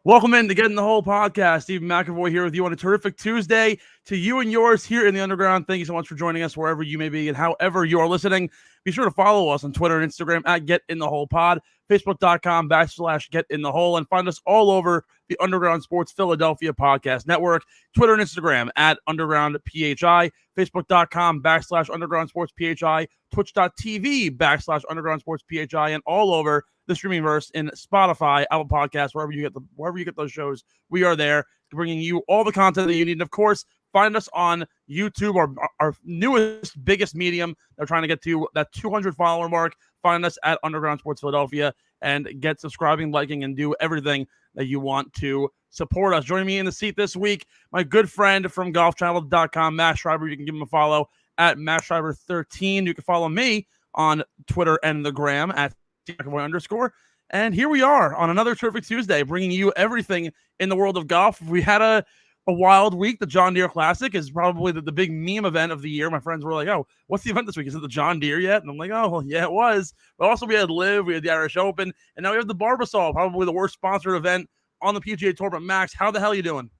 Welcome in to Get in the Hole podcast. Steve McAvoy here with you on a terrific Tuesday. To you and yours here in the underground, thank you so much for joining us wherever you may be and however you are listening. Be sure to follow us on Twitter and Instagram at Get in the Hole Pod, Facebook.com/Get in the Hole, and find us all over the Underground Sports Philadelphia Podcast Network, Twitter and Instagram at Underground PHI, Facebook.com/Underground Sports PHI, Twitch.tv/Underground Sports PHI, and all over the streaming verse in Spotify, Apple Podcasts, wherever you get those shows. We are there bringing you all the content that you need. And of course, find us on YouTube, our newest, biggest medium. They're trying to get to that 200 follower mark. Find us at Underground Sports Philadelphia and get subscribing, liking, and do everything that you want to support us. Joining me in the seat this week, my good friend from golfchannel.com, Max Schreiber. You can give him a follow at Max Schreiber 13. You can follow me on Twitter and the gram at _. And here we are on another terrific Tuesday, bringing you everything in the world of golf. We had a wild week. The John Deere Classic is probably the big meme event of the year. My friends were like, oh, what's the event this week? Is it the John Deere yet? And I'm like, oh, well, yeah, it was. But also we had LIV, we had the Irish Open, and now we have the Barbasol, probably the worst sponsored event on the PGA Tour. But Max, how the hell are you doing?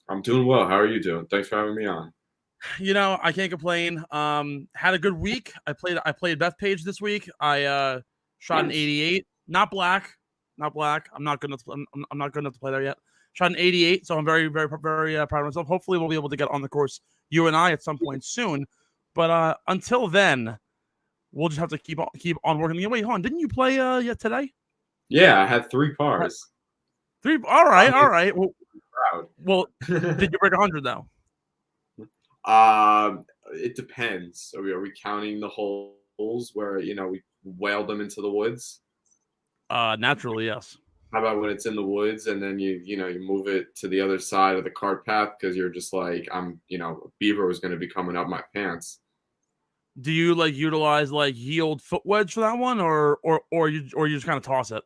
I'm doing well. How are you doing? Thanks for having me on. You know, I can't complain. Had a good week. I played Bethpage this week. I shot an 88, not black. I'm not good enough to play there yet. Shot an 88, so I'm very, very, very proud of myself. Hopefully, we'll be able to get on the course, you and I, at some point soon. But until then, we'll just have to keep on working. Wait, hold on. Didn't you play yet today? Yeah, I had 3 pars. 3. All right. Well, did you break 100 though? It depends. Are we counting the holes where we whaled them into the woods? Naturally, yes. How about when it's in the woods and then you move it to the other side of the cart path because you're just like, a beaver was going to be coming up my pants. Do you utilize yield foot wedge for that one, or you just kind of toss it?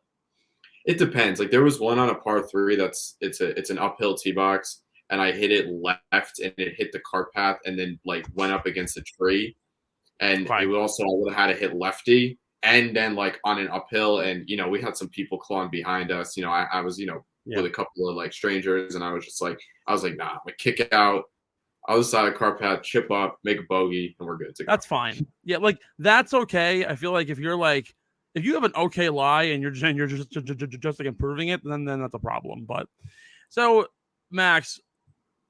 It depends. There was one on a par 3 it's an uphill tee box, and I hit it left and it hit the cart path and then went up against a tree, and it also I would have had to hit lefty. And then on an uphill, and we had some people clawing behind us. I was with a couple of strangers, and I was like, nah, I'm gonna kick out other side of the car path, chip up, make a bogey, and we're good to go. That's fine. Yeah, that's okay. I feel like if you have an okay lie and you're just improving it, then that's a problem. But so Max,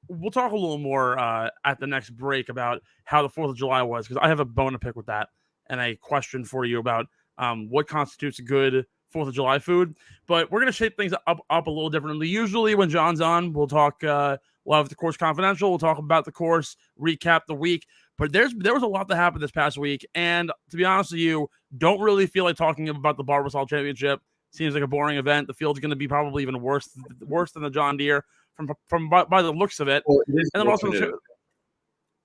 we'll talk a little more at the next break about how the 4th of July was, because I have a bone to pick with that. And a question for you about what constitutes a good 4th of July food. But we're going to shape things up a little differently. Usually when John's on, we'll talk, we'll have the course confidential. We'll talk about the course, recap the week. But there was a lot that happened this past week. And to be honest with you, don't really feel like talking about the Barbasol Championship. Seems like a boring event. The field's going to be probably even worse than the John Deere from by the looks of it. Well, and then also...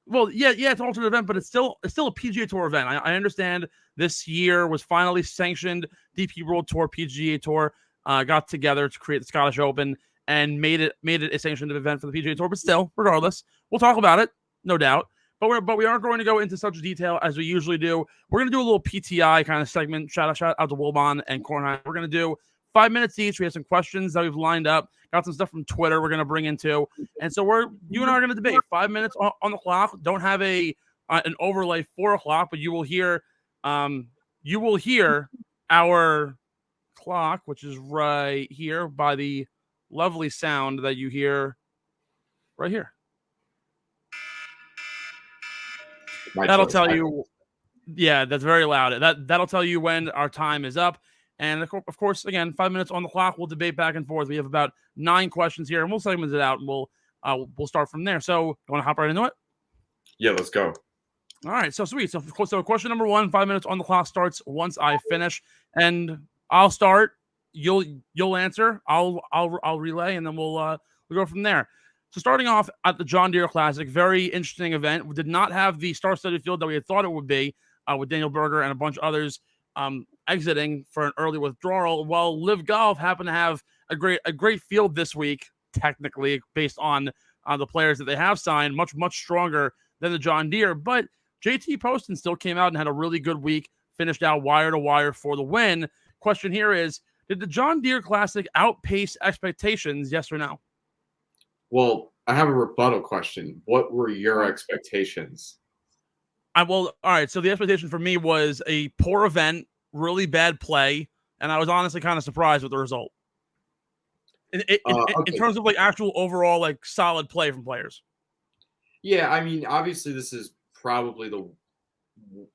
Well, yeah, it's an alternate event, but it's still a PGA Tour event. I understand this year was finally sanctioned. DP World Tour, PGA Tour got together to create the Scottish Open and made it a sanctioned event for the PGA Tour. But still, regardless, we'll talk about it, no doubt. But we aren't going to go into such detail as we usually do. We're going to do a little PTI kind of segment. Shout out to Wilbon and Kornheim. We're going to do 5 minutes each. We have some questions that we've lined up. Got some stuff from Twitter we're going to bring into. And so you and I are going to debate. 5 minutes on the clock. Don't have an overlay 4 o'clock, but you will hear our clock, which is right here by the lovely sound that you hear right here. That'll tell you. Yeah, that's very loud. That'll tell you when our time is up. And of course, again, 5 minutes on the clock. We'll debate back and forth. We have about 9 questions here, and we'll segment it out, and we'll start from there. So, you want to hop right into it? Yeah, let's go. All right, so sweet. So question number 1, 5 minutes on the clock starts once I finish, and I'll start. You'll answer. I'll relay, and then we'll go from there. So starting off at the John Deere Classic, very interesting event. We did not have the star-studded field that we had thought it would be, with Daniel Berger and a bunch of others exiting for an early withdrawal. While LIV Golf happened to have a great field this week, technically based on the players that they have signed, much stronger than the John Deere. But JT Poston still came out and had a really good week, finished out wire to wire for the win. Question here is, Did the John Deere Classic outpace expectations, yes or no? Well, I have a rebuttal question. What were your expectations? All right. So the expectation for me was a poor event, really bad play, and I was honestly kind of surprised with the result. In Okay. terms of like actual overall like solid play from players. Yeah, I mean, obviously, this is probably the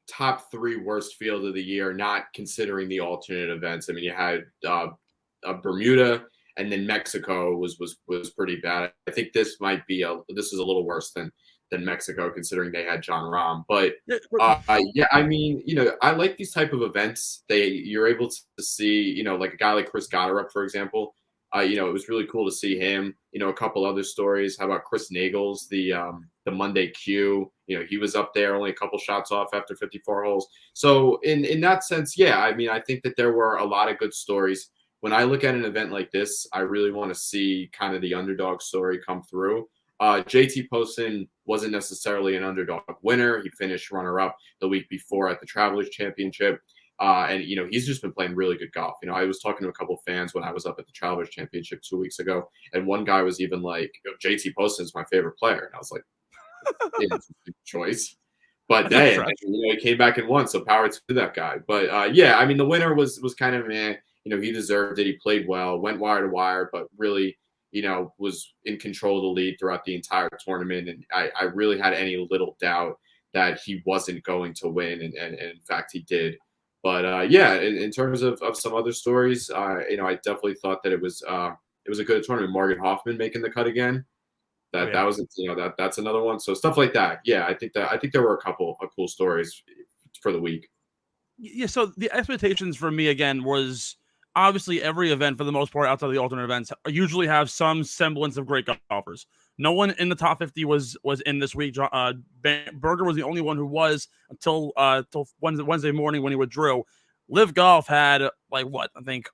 top 3 worst field of the year, not considering the alternate events. I mean, you had Bermuda, and then Mexico was pretty bad. I think this is a little worse than Mexico, considering they had John Rahm. But yeah, I mean, I like these type of events. You're able to see, like a guy like Chris Gotterup, for example. It was really cool to see him. A couple other stories. How about Chris Nagels, the Monday Q? He was up there, only a couple shots off after 54 holes. So in that sense, yeah, I mean, I think that there were a lot of good stories. When I look at an event like this, I really want to see kind of the underdog story come through. JT Poston wasn't necessarily an underdog winner. He finished runner-up the week before at the Travelers Championship. And he's just been playing really good golf. I was talking to a couple of fans when I was up at the Travelers Championship 2 weeks ago, and one guy was even like, JT Poston is my favorite player. And I was like, interesting choice. But hey, he came back and won, so power to that guy. But yeah, I mean, the winner was kind of man. He deserved it. He played well, went wire to wire, but really, was in control of the lead throughout the entire tournament. And I really had any little doubt that he wasn't going to win, and in fact he did. But yeah, in terms of some other stories, I definitely thought that it was a good tournament. Morgan Hoffman making the cut again. That was that's another one. So stuff like that. Yeah, I think there were a couple of cool stories for the week. Yeah. So the expectations for me again was obviously every event for the most part outside of the alternate events usually have some semblance of great golfers. No one in the top 50 was in this week. Berger was the only one who was until Wednesday morning when he withdrew. LIV Golf had like what I think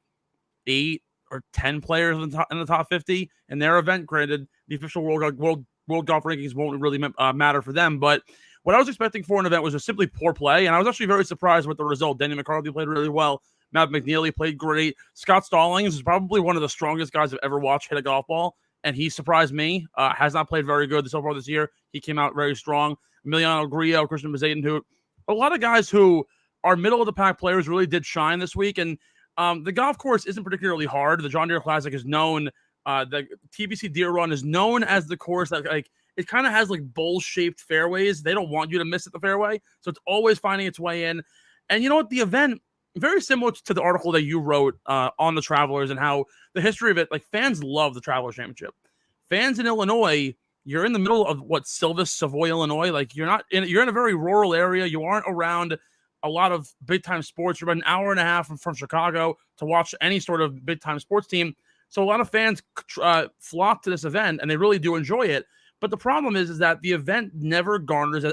8 or 10 players in the top 50 in their event. Granted, the official world golf rankings won't really matter for them, but what I was expecting for an event was just simply poor play, and I was actually very surprised with the result. Denny McCarthy played really well. Matt McNeely played great. Scott Stallings is probably one of the strongest guys I've ever watched hit a golf ball, and he surprised me. Has not played very good so far this year. He came out very strong. Emiliano Grillo, Christian Bezadenhout, a lot of guys who are middle-of-the-pack players really did shine this week, and the golf course isn't particularly hard. The John Deere Classic is known, the TPC Deer Run is known as the course that like it kind of has like bowl-shaped fairways. They don't want you to miss at the fairway, so it's always finding its way in. And you know what? The event, very similar to the article that you wrote on the Travelers and how the history of it, like fans love the Travelers Championship. Fans in Illinois, you're in the middle of Silvis, Savoy, Illinois. Like you're in a very rural area. You aren't around a lot of big-time sports. You're about an hour and a half from Chicago to watch any sort of big-time sports team. So a lot of fans flock to this event, and they really do enjoy it. But the problem is that the event never garners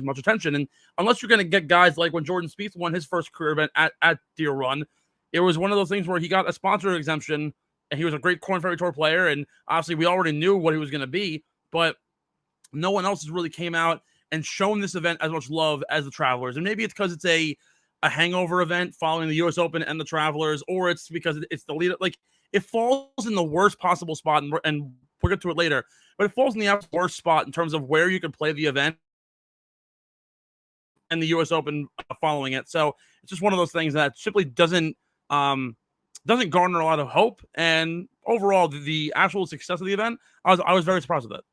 much attention. And unless you're going to get guys like when Jordan Spieth won his first career event at Deer Run, it was one of those things where he got a sponsor exemption, and he was a great Korn Ferry Tour player. And obviously, we already knew what he was going to be, but no one else has really came out and shown this event as much love as the Travelers. And maybe it's because it's a hangover event following the U.S. Open and the Travelers, or it's because it's the lead. Like it falls in the worst possible spot, and we'll get to it later. But it falls in the absolute worst spot in terms of where you could play the event and the U.S. Open following it. So it's just one of those things that simply doesn't garner a lot of hope. And overall, the actual success of the event, I was very surprised with it.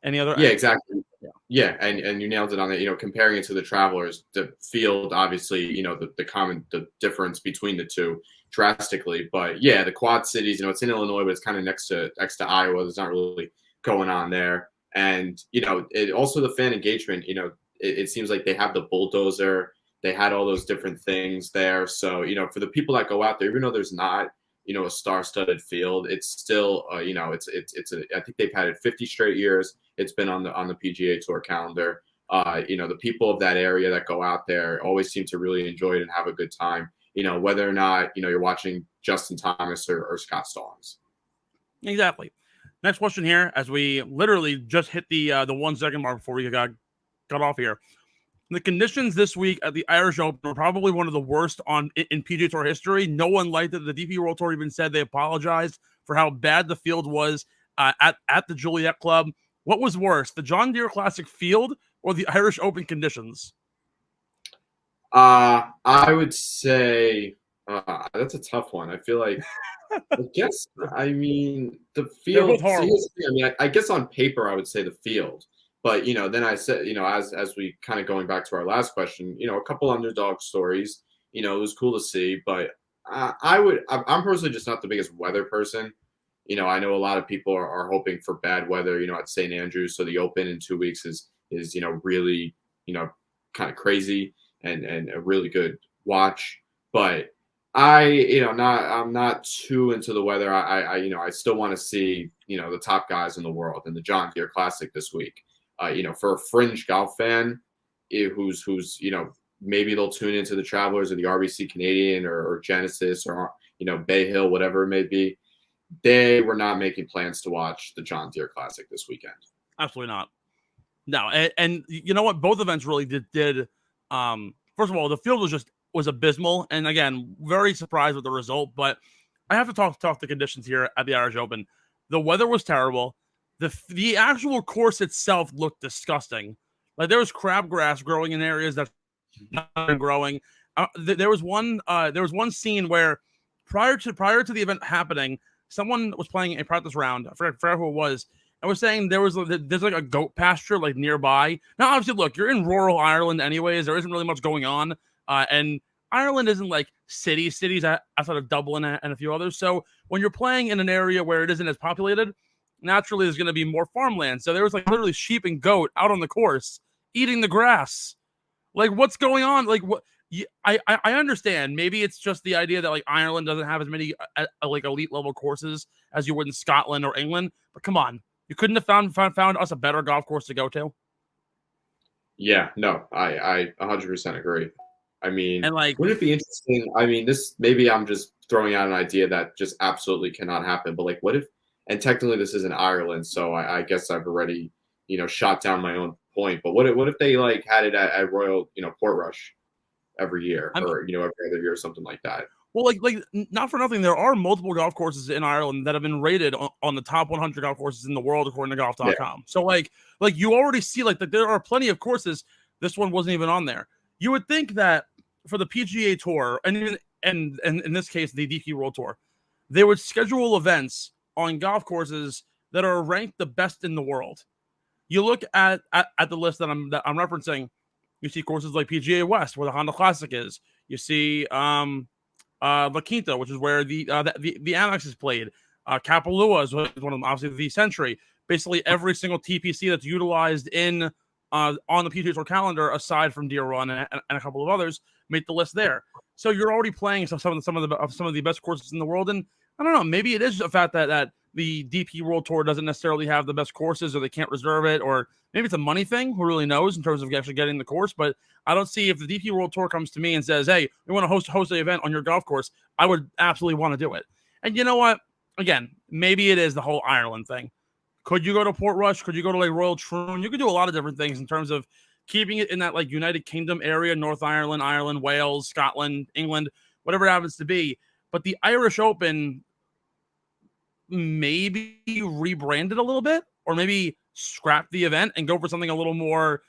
Any other? Yeah, exactly. Yeah, and you nailed it on it. Comparing it to the Travelers, the field, obviously, the difference between the two drastically. But yeah, the Quad Cities, it's in Illinois, but it's kind of next to Iowa. There's not really going on there. And, it also the fan engagement, it seems like they have the bulldozer. They had all those different things there. So, for the people that go out there, even though there's not, a star-studded field, it's still, I think they've had it 50 straight years. It's been on the PGA Tour calendar. The people of that area that go out there always seem to really enjoy it and have a good time. Whether or not, you're watching Justin Thomas or Scott Stallings. Exactly. Next question here, as we literally just hit the 1 second mark before we got off here. The conditions this week at the Irish Open were probably one of the worst in PGA Tour history. No one liked it. The DP World Tour even said they apologized for how bad the field was at the Juliet Club. What was worse, the John Deere Classic field or the Irish Open conditions? I would say that's a tough one. I feel like, I mean, the field. They're both horrible. I guess on paper I would say the field. But, then I said, as we kind of going back to our last question, a couple underdog stories, it was cool to see. But I'm personally just not the biggest weather person. I know a lot of people are hoping for bad weather, at St. Andrews. So the Open in 2 weeks is really, kind of crazy and a really good watch. But I'm not too into the weather. I still want to see, the top guys in the world in the John Deere Classic this week. For a fringe golf fan who's maybe they'll tune into the Travelers or the RBC Canadian or Genesis or, Bay Hill, whatever it may be. They were not making plans to watch the John Deere Classic this weekend. Absolutely not. No. And you know what? Both events really did first of all, the field was abysmal. And again, very surprised with the result, but I have to talk the conditions here at the Irish Open. The weather was terrible. The actual course itself looked disgusting. Like there was crabgrass growing in areas that not been growing. There was one scene where prior to the event happening, someone was playing a practice round. I forgot who it was. I was saying there's like a goat pasture like nearby. Now, obviously, look, you're in rural Ireland anyways. There isn't really much going on, and Ireland isn't like cities outside of Dublin and a few others. So when you're playing in an area where it isn't as populated, naturally there's going to be more farmland. So there was like literally sheep and goat out on the course eating the grass. Like, what's going on? Like, what? I understand. Maybe it's just the idea that like Ireland doesn't have as many like elite level courses as you would in Scotland or England. But come on, you couldn't have found us a better golf course to go to. Yeah, no, I 100% agree. I mean, and like, wouldn't it be interesting? I mean, maybe I'm just throwing out an idea that just absolutely cannot happen. But like, what if? And technically, this is in Ireland, so I guess I've already shot down my own point. But what if they like had it at Royal Portrush every year, or every other year or something like that? Well, like not for nothing, there are multiple golf courses in Ireland that have been rated on the top 100 golf courses in the world according to golf.com. Yeah. So like you already see like that there are plenty of courses. This one wasn't even on there. You would think that for the PGA Tour and in this case the DP World Tour, they would schedule events on golf courses that are ranked the best in the world. You look at the list that I'm referencing. You see courses like PGA West, where the Honda Classic is. You see La Quinta, which is where the Amex is played. Kapalua is one of them, obviously the Century. Basically, every single TPC that's utilized in on the PGA Tour calendar, aside from Deer Run and a couple of others, make the list there. So you're already playing some of the best courses in the world, and I don't know, maybe it is a fact that the DP World Tour doesn't necessarily have the best courses, or they can't reserve it, or maybe it's a money thing. Who really knows in terms of actually getting the course? But I don't see if the DP World Tour comes to me and says, "Hey, we want to host an event on your golf course," I would absolutely want to do it. And you know what? Again, maybe it is the whole Ireland thing. Could you go to Portrush? Could you go to like Royal Troon? You could do a lot of different things in terms of keeping it in that like United Kingdom area, North Ireland, Ireland, Wales, Scotland, England, whatever it happens to be. But the Irish Open, maybe rebranded a little bit, or maybe scrap the event and go for something a little more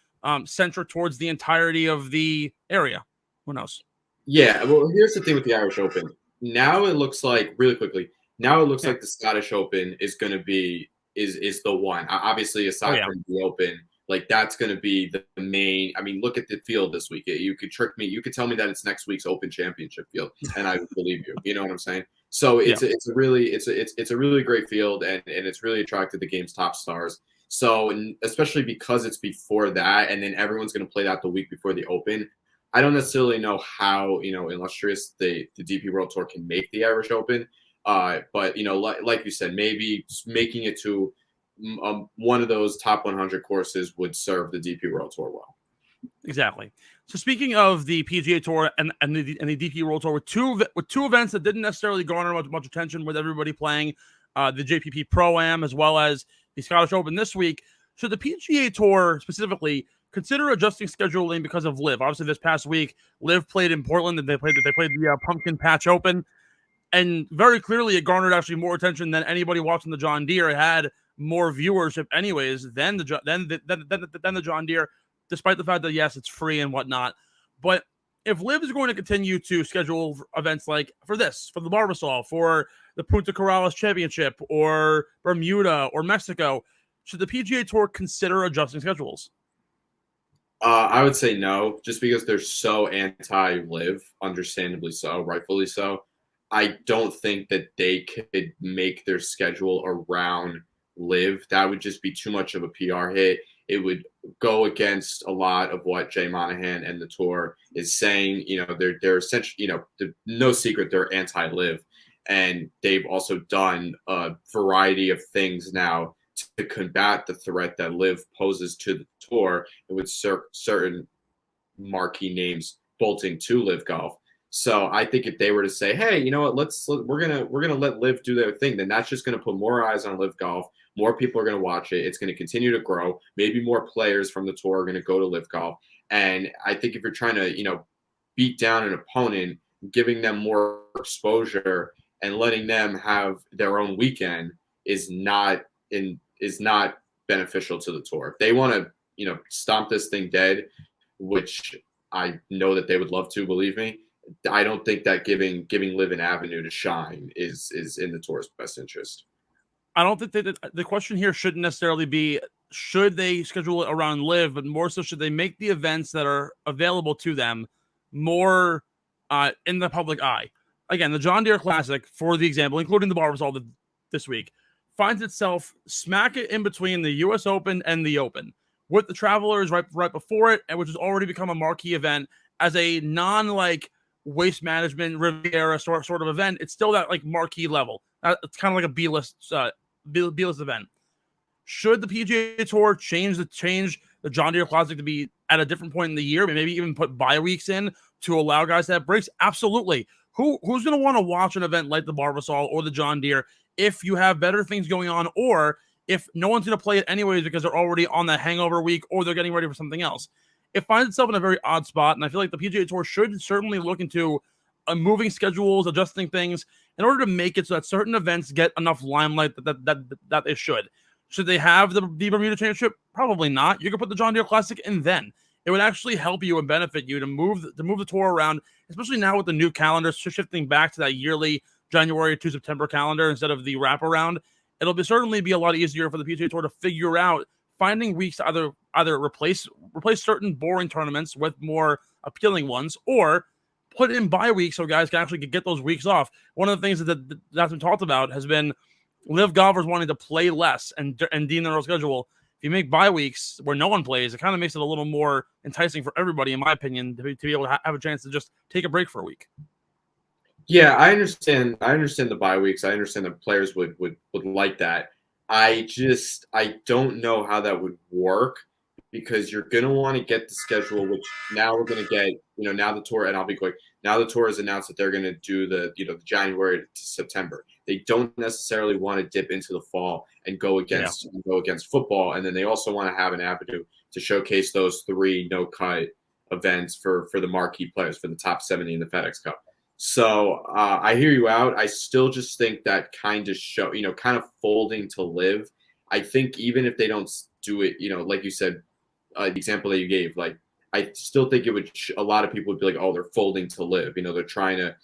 centered towards the entirety of the area. Who knows? Yeah, well, here's the thing with the Irish Open. Now it looks like, really quickly, like the Scottish Open is going to be is the one. Obviously, aside from the Open, like that's going to be the main. I mean, look at the field this week. You could trick me. You could tell me that it's next week's Open Championship field, and I would believe you. You know what I'm saying? So it's a really great field, and it's really attracted the game's top stars. So, and especially because it's before that, and then everyone's going to play that the week before the Open. I don't necessarily know how illustrious the DP World Tour can make the Irish Open, but like you said, maybe making it to one of those top 100 courses would serve the DP World Tour well. Exactly. So speaking of the PGA Tour and the DP World Tour, with two events that didn't necessarily garner much attention, with everybody playing the JPP Pro-Am as well as the Scottish Open this week, should the PGA Tour specifically consider adjusting scheduling because of LIV. Obviously, this past week, LIV played in Portland, and they played the Pumpkin Patch Open, and very clearly, it garnered actually more attention than anybody watching the John Deere. It had more viewership, anyways, than the John Deere, despite the fact that yes, it's free and whatnot. But if LIV is going to continue to schedule events like for the Barbasol, for the Punta Corrales Championship, or Bermuda, or Mexico, should the PGA Tour consider adjusting schedules? I would say no, just because they're so anti-LIV, understandably so, rightfully so. I don't think that they could make their schedule around LIV. That would just be too much of a PR hit. It would go against a lot of what Jay Monahan and the tour is saying. They're essentially, no secret they're anti-LIV, and they've also done a variety of things now to combat the threat that LIV poses to the tour, and with certain marquee names bolting to LIV Golf. So I think if they were to say, hey, you know what, we're gonna let LIV do their thing, then that's just gonna put more eyes on LIV Golf. More people are gonna watch it. It's gonna continue to grow. Maybe more players from the tour are gonna go to LIV Golf. And I think if you're trying to, beat down an opponent, giving them more exposure and letting them have their own weekend is not beneficial to the tour. If they want to, stomp this thing dead, which I know that they would love to, believe me, I don't think that giving LIV an avenue to shine is in the tour's best interest. I don't think that the question here shouldn't necessarily be should they schedule it around LIV, but more so should they make the events that are available to them more in the public eye. Again, the John Deere Classic, for the example, including the Barbasol this week, finds itself smack it in between the U.S. Open and the Open, with the Travelers right before it, and which has already become a marquee event as a waste management Riviera sort of event. It's still that marquee level. It's kind of like a B-list event. Should the PGA Tour change the John Deere Classic to be at a different point in the year, maybe even put bye weeks in to allow guys to have breaks? Absolutely. Who's going to want to watch an event like the Barbasol or the John Deere if you have better things going on, or if no one's going to play it anyways because they're already on the hangover week or they're getting ready for something else? It finds itself in a very odd spot, and I feel like the PGA Tour should certainly look into moving schedules, adjusting things in order to make it so that certain events get enough limelight that they should. Should they have the Bermuda Championship? Probably not. You could put the John Deere Classic in then. It would actually help you and benefit you to move the tour around, especially now with the new calendar shifting back to that yearly January to September calendar instead of the wraparound. It'll certainly be a lot easier for the PGA Tour to figure out finding weeks to either replace certain boring tournaments with more appealing ones, or put in bye weeks so guys can actually get those weeks off. One of the things that's been talked about has been LIV golfers wanting to play less and deem their own schedule. If you make bye weeks where no one plays, it kind of makes it a little more enticing for everybody, in my opinion, to be able to have a chance to just take a break for a week. Yeah, I understand the bye weeks. I understand that players would like that. I don't know how that would work, because you're going to want to get the schedule, which now we're going to get, now the tour, and I'll be quick. Now the tour has announced that they're going to do the January to September. They don't necessarily want to dip into the fall and go against football. And then they also want to have an avenue to showcase those 3 no-cut events for the marquee players, for the top 70 in the FedEx Cup. So I hear you out. I still just think that kind of folding to LIV. I think even if they don't do it, like you said, the example that you gave, I still think it would. A lot of people would be like, "Oh, they're folding to LIV." They're trying to,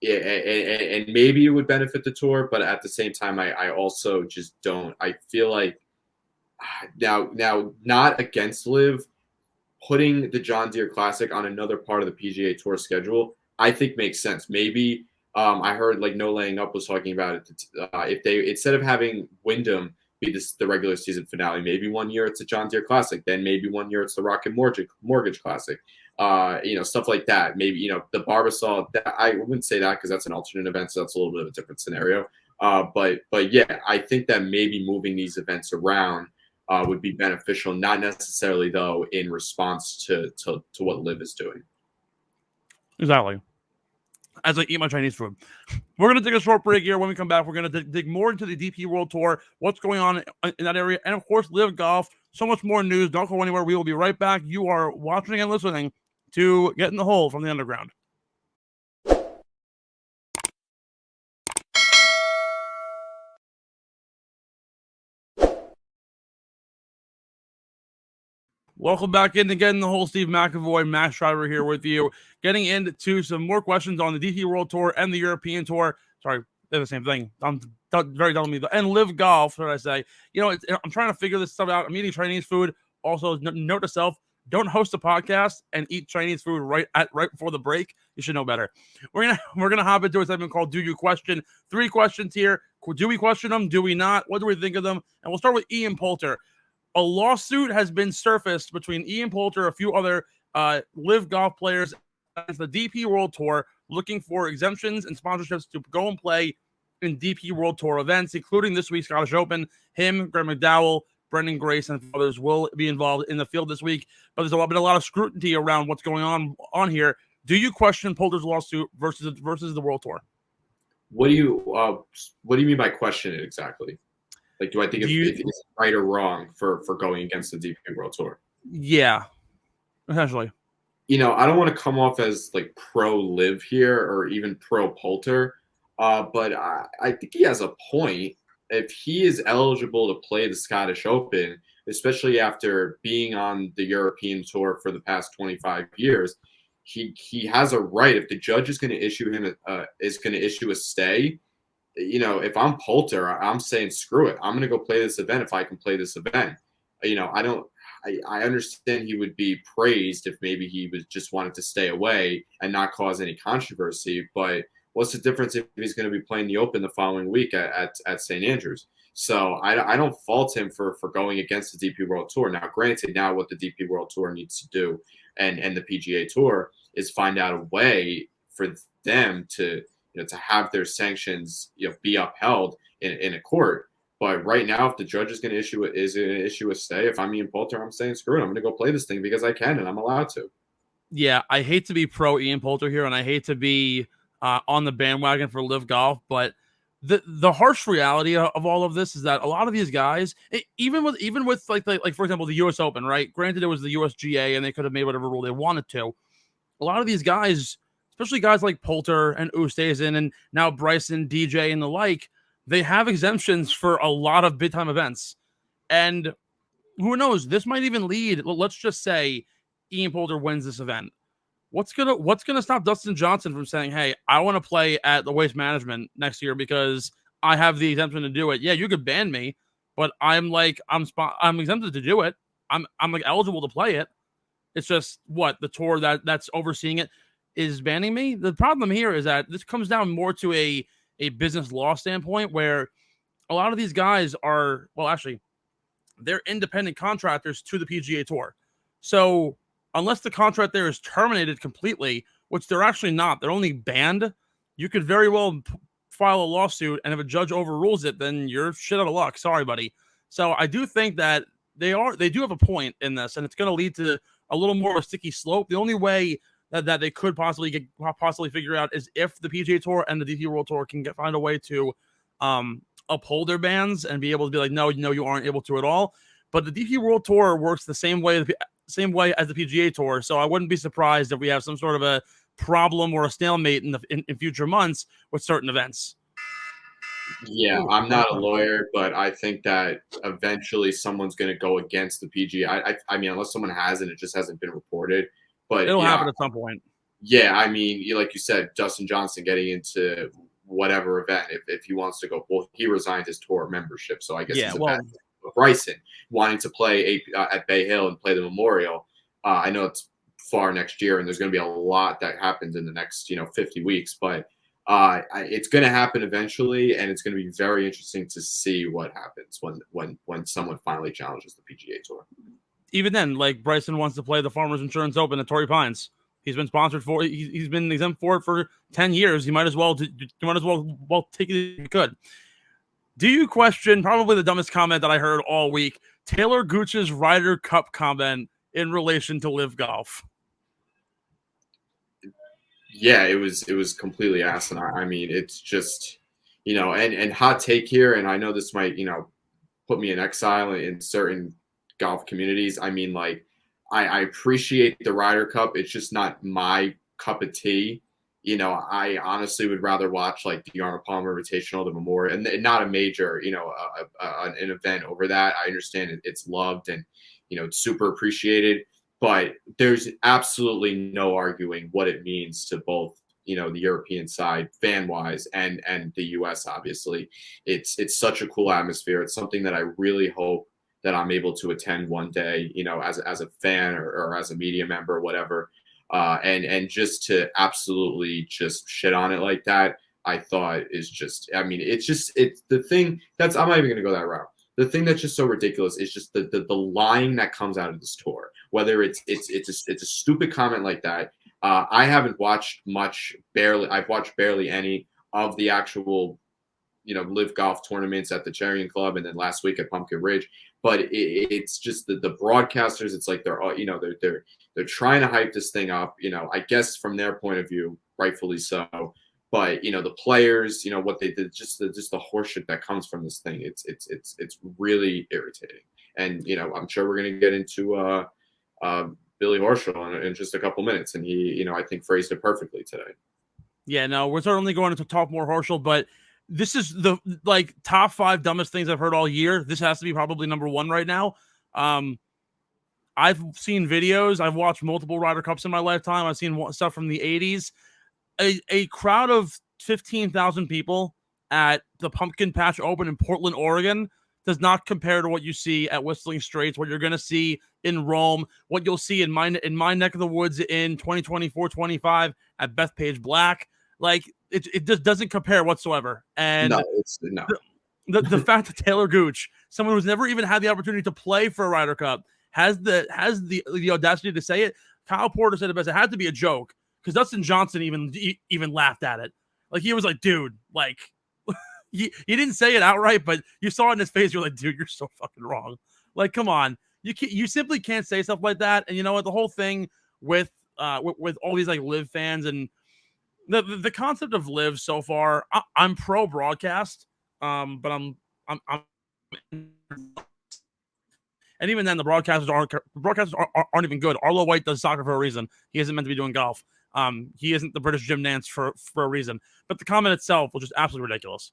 and maybe it would benefit the tour, but at the same time, I also just don't. I feel like now not against LIV, putting the John Deere Classic on another part of the PGA Tour schedule, I think makes sense. Maybe I heard No Laying Up was talking about it. If they, instead of having Wyndham be the regular season finale, maybe one year it's a John Deere Classic, then maybe one year it's the Rocket Mortgage Classic, stuff like that. Maybe the Barbasol. I wouldn't say that because that's an alternate event, so that's a little bit of a different scenario. But yeah, I think that maybe moving these events around would be beneficial, not necessarily though in response to what LIV is doing. Exactly. As I eat my Chinese food. We're going to take a short break here. When we come back, we're going to dig more into the DP World Tour, what's going on in that area, and of course, LIV Golf, So much more news. Don't go anywhere. We will be right back. You are watching and listening to Get in the Hole from the Underground. Welcome back in to Get in the Hole. Steve McAvoy, Max Schreiber here with you. Getting into some more questions on the DP World Tour and the European Tour. Sorry, they're the same thing. I'm very dumb with me. And LIV Golf, what did I say? You know, I'm trying to figure this stuff out. I'm eating Chinese food. Also, note to self, don't host a podcast and eat Chinese food right before the break. You should know better. We're gonna hop into a segment called Do You Question? 3 questions here. Do we question them? Do we not? What do we think of them? And we'll start with Ian Poulter. A lawsuit has been surfaced between Ian Poulter, a few other LIV Golf players, as the DP World Tour, looking for exemptions and sponsorships to go and play in DP World Tour events, including this week's Scottish Open. Him, Greg McDowell, Brendan Grace, and others will be involved in the field this week. But there's been a lot of scrutiny around what's going on here. Do you question Poulter's lawsuit versus the World Tour? What do you mean by question it exactly? Like, do I think it's right or wrong for going against the DP World Tour? Yeah, essentially. You know, I don't want to come off as like pro LIV here or even pro Poulter, but I think he has a point. If he is eligible to play the Scottish Open, especially after being on the European Tour for the past 25 years, he has a right. If the judge is going to issue him a stay, you know, if I'm Poulter, I'm saying screw it. I'm going to go play this event if I can play this event. You know, I understand he would be praised if maybe he was just wanted to stay away and not cause any controversy. But what's the difference if he's going to be playing the Open the following week at St. Andrews? So I don't fault him for going against the DP World Tour. Now, granted, now what the DP World Tour needs to do and the PGA Tour is find out a way for them to have their sanctions, be upheld in a court. But right now, if the judge is going to issue a stay, if I'm Ian Poulter, I'm saying screw it. I'm going to go play this thing because I can and I'm allowed to. Yeah, I hate to be pro Ian Poulter here, and I hate to be on the bandwagon for LIV Golf, but the harsh reality of all of this is that a lot of these guys, even with like for example the U.S. Open, right? Granted, it was the USGA, and they could have made whatever rule they wanted to. A lot of these guys, especially guys like Poulter and Oosthuizen and now Bryson, DJ, and the like, they have exemptions for a lot of big-time events. And who knows, this might even lead, let's just say Ian Poulter wins this event. What's gonna stop Dustin Johnson from saying, hey, I want to play at the Waste Management next year because I have the exemption to do it? Yeah, you could ban me, but I'm exempted to do it. I'm like eligible to play it. It's just the tour that's overseeing it is banning me. The problem here is that this comes down more to a business law standpoint, where a lot of these guys are, they're independent contractors to the PGA Tour. So unless the contract there is terminated completely, which they're actually not, they're only banned, you could very well file a lawsuit, and if a judge overrules it, then you're shit out of luck. Sorry, buddy. So I do think that they do have a point in this, and it's going to lead to a little more of a sticky slope. The only way that they could possibly figure out is if the PGA Tour and the DP World Tour can find a way to uphold their bans and be able to be like, no, you aren't able to at all. But the DP World Tour works the same way as the PGA Tour, so I wouldn't be surprised if we have some sort of a problem or a stalemate in future months with certain events. Yeah, I'm not a lawyer, but I think that eventually someone's going to go against the PGA. I mean, unless someone has and it just hasn't been reported. But it'll happen at some point. Yeah, I mean, like you said, Dustin Johnson getting into whatever event, if he wants to go, well, he resigned his tour membership, so I guess he's a bad thing. Bryson wanting to play at Bay Hill and play the Memorial. I know it's far next year, and there's going to be a lot that happens in the next 50 weeks, but it's going to happen eventually, and it's going to be very interesting to see what happens when someone finally challenges the PGA Tour. Even then, like Bryson wants to play the Farmers Insurance Open at Torrey Pines. He's been sponsored for. He's been exempt for it for 10 years. He might as well take it if he could. Do you question probably the dumbest comment that I heard all week? Taylor Gooch's Ryder Cup comment in relation to LIV Golf. Yeah, it was completely asinine. I mean, it's just and hot take here, and I know this might put me in exile in certain golf communities. I mean, like, I appreciate the Ryder Cup. It's just not my cup of tea. You know, I honestly would rather watch like the Arnold Palmer Invitational, the Memorial, and not a major, you know, an event over that. I understand it's loved and, you know, it's super appreciated, but there's absolutely no arguing what it means to both, you know, the European side fan wise and the US. Obviously, it's such a cool atmosphere. It's something that I really hope that I'm able to attend one day, you know, as a fan or as a media member or whatever. And just to absolutely just shit on it like that, I thought is just, I mean, it's the thing that's, I'm not even going to go that route. The thing that's just so ridiculous is just the lying that comes out of this tour, whether it's a stupid comment like that. I haven't watched much, I've watched barely any of the actual, you know, live golf tournaments at the Chariot Club and then last week at Pumpkin Ridge. But it's just the broadcasters. It's like they're all, you know, they're trying to hype this thing up. You know, I guess from their point of view, rightfully so. But you know, the players, you know, what they did, just the horseshit that comes from this thing. It's really irritating. And you know, I'm sure we're gonna get into Billy Horschel in just a couple minutes, and he, you know, I think phrased it perfectly today. Yeah, no, we're certainly going to talk more Horschel, but this is the like top 5 dumbest things I've heard all year. This has to be probably number 1 right now. I've seen videos. I've watched multiple Ryder Cups in my lifetime. I've seen stuff from the 80s. A crowd of 15,000 people at the Pumpkin Patch Open in Portland, Oregon does not compare to what you see at Whistling Straits, what you're going to see in Rome, what you'll see in my neck of the woods in 2024-25 at Bethpage Black. Like, it just doesn't compare whatsoever. And no. The fact that Taylor Gooch, someone who's never even had the opportunity to play for a Ryder Cup, has the audacity to say it. Kyle Porter said it best. It had to be a joke because Dustin Johnson even laughed at it. Like, he was like, dude, like, he didn't say it outright, but you saw it in his face. You're like, dude, you're so fucking wrong. Like, come on. You simply can't say stuff like that. And you know what? The whole thing with all these like live fans and the concept of live so far, I'm pro broadcast, but I'm and even then the broadcasters aren't even good. Arlo White does soccer for a reason. He isn't meant to be doing golf. He isn't the British Jim Nance for a reason. But the comment itself was just absolutely ridiculous.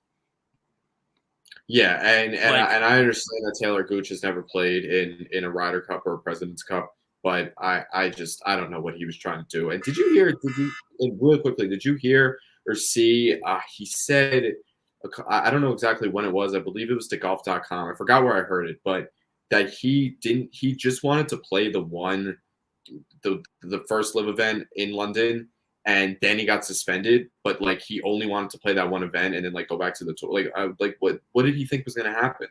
Yeah, and I understand that Taylor Gooch has never played in a Ryder Cup or a President's Cup, but I don't know what he was trying to do. And really quickly, did you hear or see, he said, I don't know exactly when it was, I believe it was to golf.com. I forgot where I heard it, but that he just wanted to play the first live event in London, and then he got suspended, but like he only wanted to play that one event and then like go back to the tour. Like what did he think was going to happen?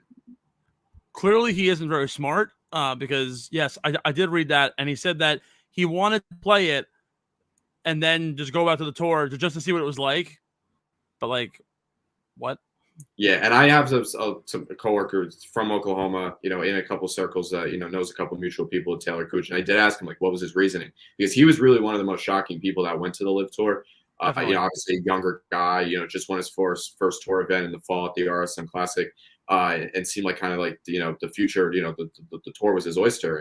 Clearly he isn't very smart, because yes, I did read that, and he said that he wanted to play it and then just go back to the tour just to see what it was like. But like, what? Yeah, and I have some coworkers from Oklahoma, you know, in a couple circles that, you know, knows a couple mutual people with Taylor Gooch, and I did ask him like, what was his reasoning? Because he was really one of the most shocking people that went to the LIV Tour. You know, obviously a younger guy, you know, just won his first tour event in the fall at the RSM Classic, and seemed like kind of like, you know, the future, you know, the tour was his oyster,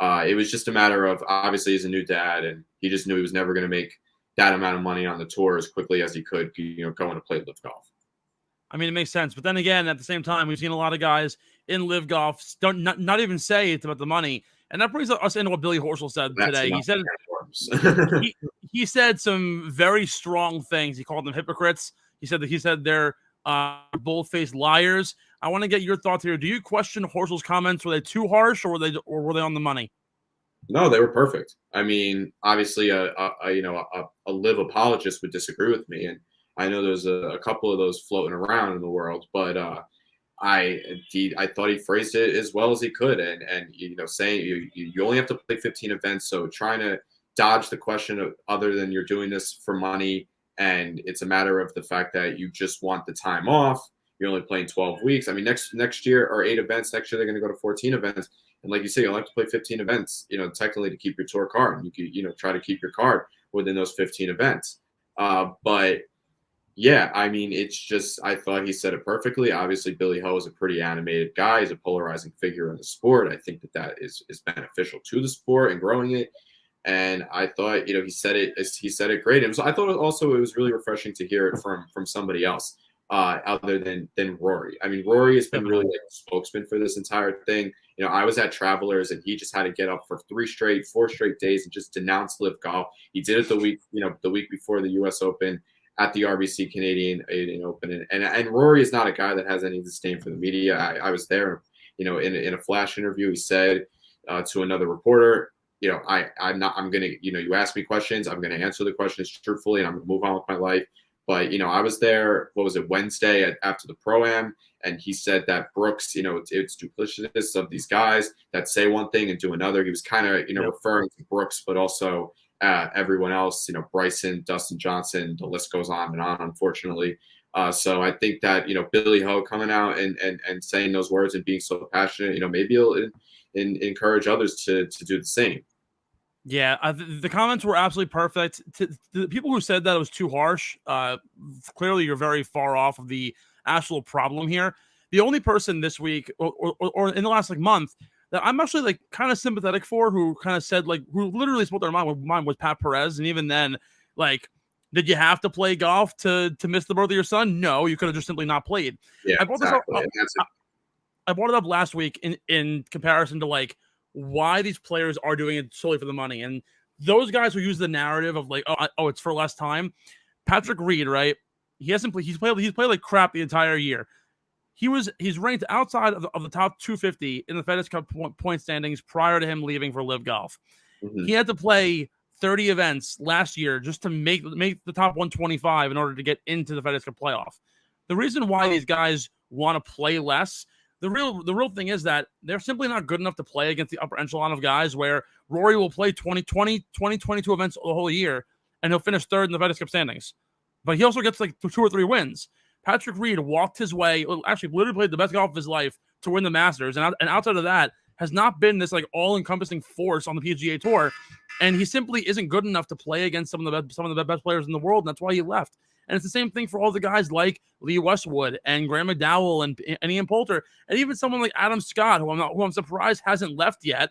and it was just a matter of, obviously he's a new dad, and he just knew he was never going to make that amount of money on the tour as quickly as he could, you know, going to play LIV golf. I mean, it makes sense. But then again, at the same time, we've seen a lot of guys in live golf not even say it's about the money. And that brings us into what Billy Horschel said today. He said some very strong things. He called them hypocrites. He said they're bold-faced liars. I want to get your thoughts here. Do you question Horschel's comments? Were they too harsh, or were they on the money? No, they were perfect. I mean, obviously, a live apologist would disagree with me, and I know there's a couple of those floating around in the world, but I thought he phrased it as well as he could, and you know, saying you only have to play 15 events, so trying to dodge the question of other than you're doing this for money, and it's a matter of the fact that you just want the time off. You're only playing 12 weeks. I mean, next year or 8 events. Next year they're going to go to 14 events, and like you say, you'll have to play 15 events. You know, technically to keep your tour card, you could, you know, try to keep your card within those 15 events, but Yeah, I mean, it's just I thought he said it perfectly. Obviously, Billy Ho is a pretty animated guy. He's a polarizing figure in the sport. I think that is beneficial to the sport and growing it. And I thought, he said it great. And so I thought also it was really refreshing to hear it from somebody else other than Rory. I mean, Rory has been really like a spokesman for this entire thing. I was at Travelers and he just had to get up for 4 straight days and just denounce LIV Golf. He did it the week before the U.S. Open at the RBC Canadian Open. And Rory is not a guy that has any disdain for the media. I was there, in a flash interview, he said to another reporter, I'm going to, you ask me questions, I'm going to answer the questions truthfully, and I'm going to move on with my life. But, I was there, what was it, Wednesday after the Pro-Am, and he said that Brooks, it's duplicitous of these guys that say one thing and do another. He was kind of, referring to Brooks, but also everyone else, Bryson, Dustin Johnson, the list goes on and on, unfortunately. So I think that, Billy Ho coming out and saying those words and being so passionate, maybe he'll encourage others to do the same. Yeah, the comments were absolutely perfect. To the people who said that it was too harsh, clearly you're very far off of the actual problem here. The only person this week or in the last month that I'm actually kind of sympathetic for, who kind of said who literally spoke their mind was Pat Perez, and even then, did you have to play golf to miss the birth of your son? No, you could have just simply not played. Yeah, I brought exactly. I brought it up last week in comparison to why these players are doing it solely for the money. And those guys who use the narrative of it's for less time. Patrick Reed, right? He's played like crap the entire year. He's ranked outside of the top 250 in the FedEx Cup point standings prior to him leaving for LIV Golf. Mm-hmm. He had to play 30 events last year just to make the top 125 in order to get into the FedEx Cup playoff. The reason why these guys want to play less, the real thing is that they're simply not good enough to play against the upper echelon of guys, where Rory will play 22 events the whole year, and he'll finish third in the FedEx Cup standings. But he also gets 2 or 3 wins. Patrick Reed walked his way, actually literally played the best golf of his life to win the Masters, and outside of that, has not been this all-encompassing force on the PGA Tour, and he simply isn't good enough to play against some of the best players in the world, and that's why he left. And it's the same thing for all the guys like Lee Westwood and Graham McDowell and Ian Poulter, and even someone like Adam Scott, who I'm surprised hasn't left yet,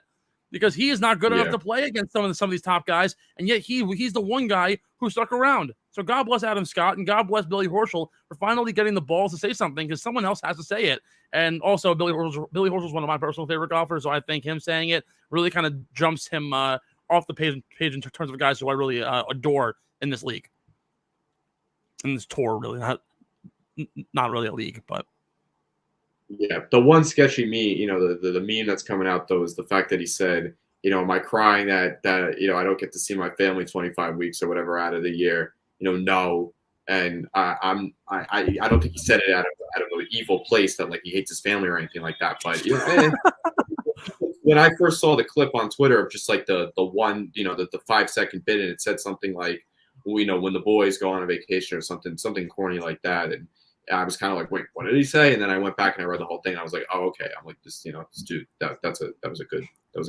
because he is not good enough to play against some of these top guys, and yet he's the one guy who stuck around. So God bless Adam Scott, and God bless Billy Horschel for finally getting the balls to say something, because someone else has to say it. And also, Billy Horschel is one of my personal favorite golfers, so I think him saying it really kind of jumps him off the page in terms of guys who I really adore in this league. In this tour, really, not really a league, but yeah. The one sketchy meme, the meme that's coming out though is the fact that he said, am I crying that I don't get to see my family 25 weeks or whatever out of the year? No. And I don't think he said it out of an evil place that he hates his family or anything like that. But when I first saw the clip on Twitter of just the one, the 5-second bit, and it said something like, when the boys go on a vacation or something corny like that, and I was kind of like, wait, what did he say? And then I went back and I read the whole thing, and I was like, oh, okay. I'm like, this dude, that was a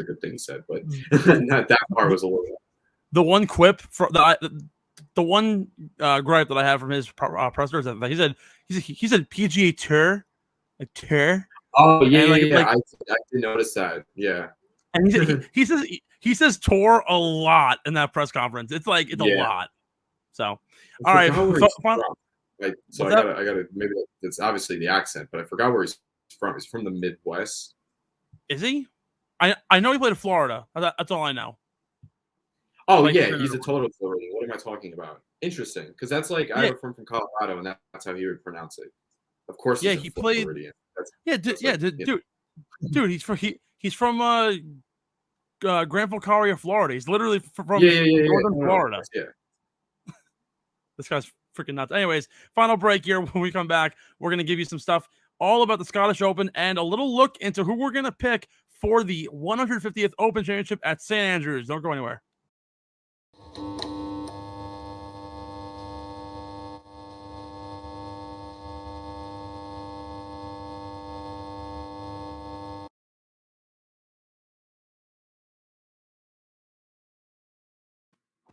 good thing he said, but that part was a little. The one quip for the one gripe that I have from his pressers that he said PGA Tour, tour. Oh yeah, I did notice that. Yeah, and he says tour a lot in that press conference. It's a lot. So, all right. I gotta maybe it's obviously the accent, but I forgot where he's from. He's from the Midwest. Is he? I know he played in Florida. That's all I know. Oh yeah, he's a total Floridian. What am I talking about? Interesting, because that's I have a friend from Colorado, and that's how he would pronounce it. Of course, yeah, he played. Floridian. Dude, he's from Granville, Colorado, Florida. He's literally from northern Florida. Yeah. This guy's freaking nuts. Anyways, final break here. When we come back, we're going to give you some stuff all about the Scottish Open and a little look into who we're going to pick for the 150th Open Championship at St. Andrews. Don't go anywhere.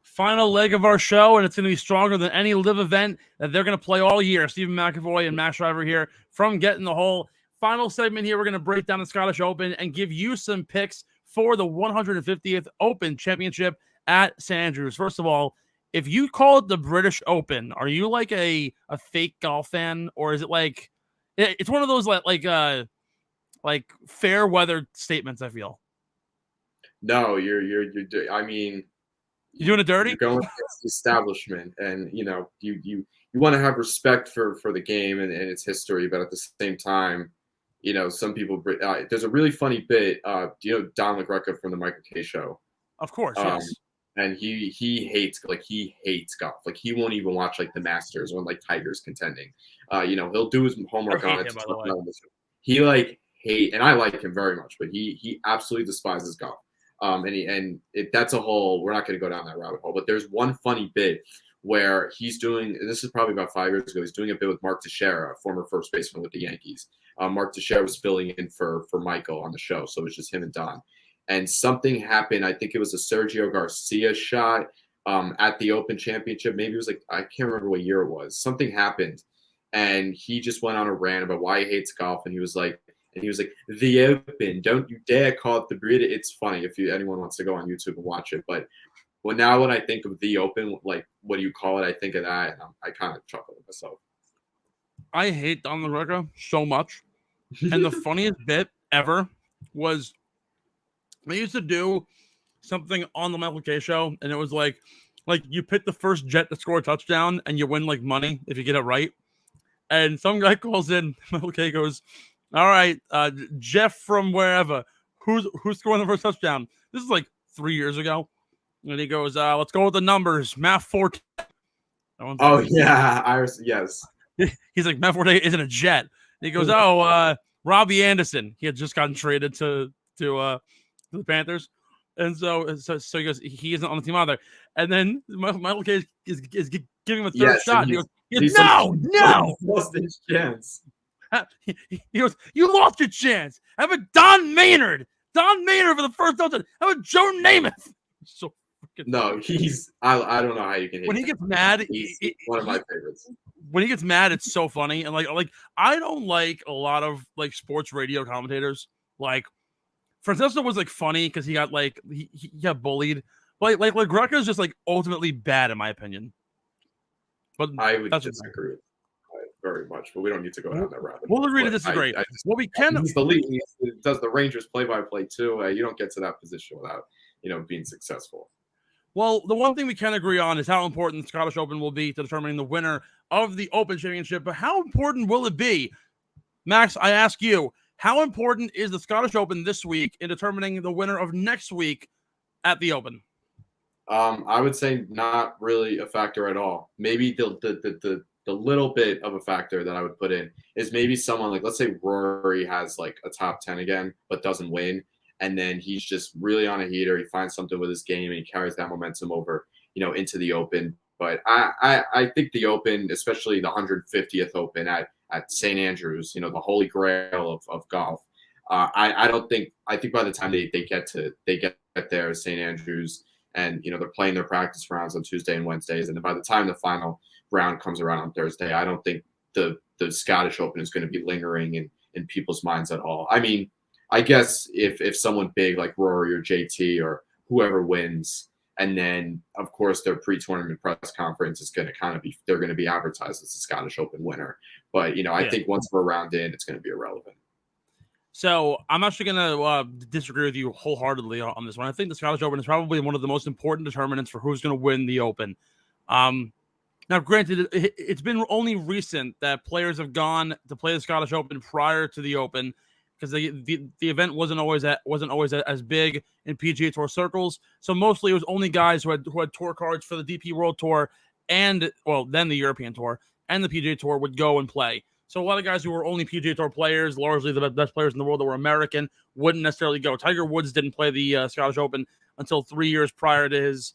Final leg of our show, and it's going to be stronger than any live event that they're going to play all year. Stephen McAvoy and Max Schreiber here from Get in the Hole. Final segment here, we're going to break down the Scottish Open and give you some picks for the 150th Open Championship at St. Andrews. First of all, if you call it the British Open, are you like a fake golf fan, or is it like it's one of those like fair weather statements? I feel. No, I mean, you doing it dirty? You're going against the establishment, and you want to have respect for the game and its history, but at the same time, some people. There's a really funny bit. Do you know Don LaGreca from the Michael Kay Show? Of course, yes. And he hates golf. Like he won't even watch like the Masters when like Tiger's contending. He'll do his homework on it. He and I like him very much, but he absolutely despises golf. That's a whole. We're not going to go down that rabbit hole. But there's one funny bit where he's doing. This is probably about 5 years ago. He's doing a bit with Mark Teixeira, former first baseman with the Yankees. Mark Teixeira was filling in for Michael on the show, so it was just him and Don. And something happened. I think it was a Sergio Garcia shot at the Open Championship. Maybe it was I can't remember what year it was. Something happened, and he just went on a rant about why he hates golf. And he was like, the Open, don't you dare call it the British. It's funny if anyone wants to go on YouTube and watch it. But when I think of the Open, like what do you call it? I think of that, and I kind of chuckle at myself. I hate Don LaGreca so much, and the funniest bit ever was. They used to do something on the Michael Kay Show, and it was like you pick the first Jet to score a touchdown, and you win like money if you get it right. And some guy calls in, Michael Kay goes, "All right, Jeff from wherever, who's scoring the first touchdown?" This is like 3 years ago, and he goes, "Let's go with the numbers, Matt Forte." Oh yeah, Iris, yes. He's like, Matt Forte isn't a Jet. And he goes, Robbie Anderson. He had just gotten traded to the Panthers, and so he goes, he isn't on the team either. And then Michael Kay is giving him a third shot. And he goes, no, lost his chance. He goes, you lost your chance. How about Don Maynard for the first touchdown? How about Joe Namath? So no, I don't know how you can hate when he gets mad. He's one of my favorites. When he gets mad, it's so funny. And like I don't like a lot of like sports radio commentators. Like Francesco was like funny because he got like he got bullied. But like LaGreca is just like ultimately bad in my opinion. But I would disagree with that very much, but we don't need to go down that rabbit. We'll agree to disagree. What we can he's the lead. He does the Rangers play-by-play too. You don't get to that position without being successful. Well, the one thing we can agree on is how important the Scottish Open will be to determining the winner of the Open Championship. But how important will it be, Max? I ask you. How important is the Scottish Open this week in determining the winner of next week at the Open? I would say not really a factor at all. Maybe the little bit of a factor that I would put in is maybe someone like, let's say Rory has like a top 10 again, but doesn't win. And then he's just really on a heater. He finds something with his game and he carries that momentum over, into the Open. But I think the Open, especially the 150th Open at St. Andrews, the holy grail of golf. I think by the time they get there at St. Andrews and, they're playing their practice rounds on Tuesday and Wednesdays. And then by the time the final round comes around on Thursday, I don't think the Scottish Open is going to be lingering in people's minds at all. I mean, I guess if someone big like Rory or JT or whoever wins, and then, of course, their pre-tournament press conference is going to they're going to be advertised as the Scottish Open winner. But, I think once we're round in, it's going to be irrelevant. So I'm actually going to disagree with you wholeheartedly on this one. I think the Scottish Open is probably one of the most important determinants for who's going to win the Open. Now, granted, it's been only recent that players have gone to play the Scottish Open prior to the Open because the event wasn't always as big in PGA Tour circles. So mostly it was only guys who had tour cards for the DP World Tour and then the European Tour and the PGA Tour would go and play. So a lot of guys who were only PGA Tour players, largely the best players in the world that were American, wouldn't necessarily go. Tiger Woods didn't play the Scottish Open until 3 years prior to his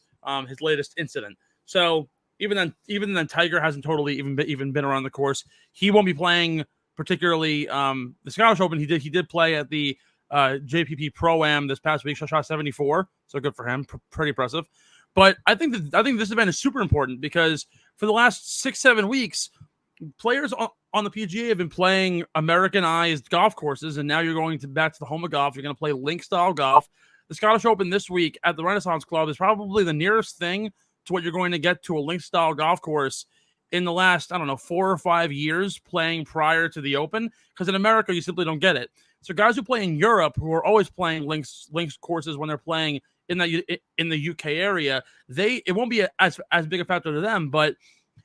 latest incident. So even then, Tiger hasn't totally even been around the course. He won't be playing particularly the Scottish Open. He did play at the JPP Pro-Am this past week. Shot 74, so good for him. Pretty impressive. But I think this event is super important because for the last 6-7 weeks, players on the PGA have been playing Americanized golf courses, and now you're going back to the home of golf. You're going to play link-style golf. The Scottish Open this week at the Renaissance Club is probably the nearest thing to what you're going to get to a link-style golf course in the last, 4 or 5 years playing prior to the Open, because in America, you simply don't get it. So guys who play in Europe, who are always playing links courses when they're playing in the UK area, it won't be as big a factor to them. But